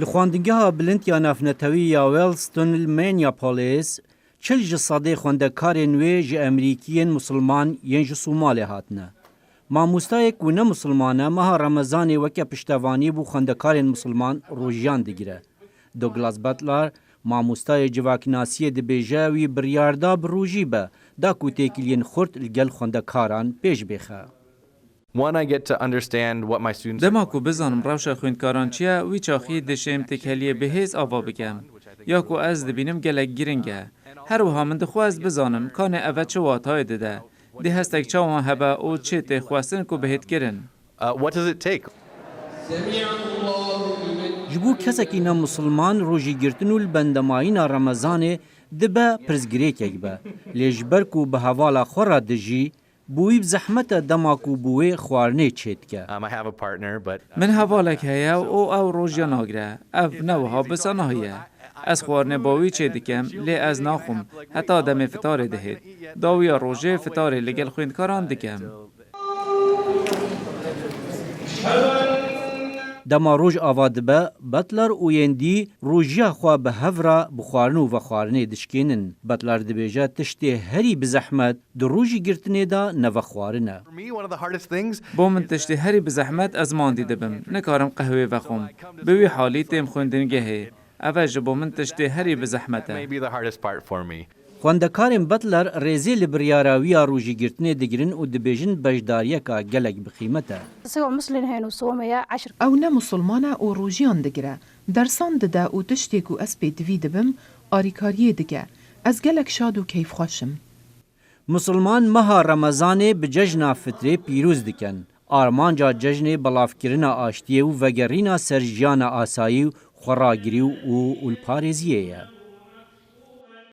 لخواندنگها بلند یا نافنتوی یا ویلستون مینیاپولیس چل جساده خواندکارین وی ج امریکیین مسلمان ین ج سومالی هاتنه. ماموستای کونه مسلمانه مها رمضان وکه پشتوانی بو خواندکارین مسلمان روژیان دیگره. دوگلاس باتلر ماموستای جواکناسی دبیجه وی بریاردا بروژی به دا کوتیکلین خورد لگل خواندکاران پیش بخه. One, I get to understand what my students دما کو بزانم روش خویندکاران چیه وی چاخی دشم تکلیه بهیز آوا بگم یا کو از دبینم گلک گیرنگه هر وها من دخواست بزانم کان اوه چه واتای دده ده هستک چاوان هبه او چه تخواستن کو بهت گرن. what does it take? جبو کسکینا مسلمان روژی گرتنو البندمایینا رمضان دبه پرزگریک به لیجبر کو به حوالا خورا دجی بوی بزحمت دماکو بوی خوارنه چید که. I have a partner, but من حوالک هیا او روژیا ناگره اف نوها بسانه هیا از خوارنه باوی چه دکم لی از ناخم حتی دم فتاره دهید داویا روژه فتاره لگل خویندکاران دکم. دما روژ آواد به بطلر اویندی روژیا خواه به هفرا بخوارنو و خوارنه دشکینن. بطلر دبیجه تشتی هری بزحمت در روژی گرتنه دا نو خوارنه. for me, one of the hardest things با من تشتی هری بزحمت از ماندی دبم نکارم قهوه وخم بوی حالی تیم خوندنگه اوه با من تشتی هری بزحمته. may be the hardest part for me. خواندکارین بطلر ریزی لبریاراوی روژی گرتنه دگرن و دبیجن بجداریه که گلک بخیمته. او نه مسلمانه او روژیان دگره درسان دده او تشتیک و اسپی دوی دبم آریکاریه دگه از گلک شاد و کیف خوشم. مسلمان مها رمضان به جشن فطره پیروز دکن. آرمانجا جشن بلافکرین آشتیه و وگرین سرجیان آسایی و خوراگری و الپارزیه.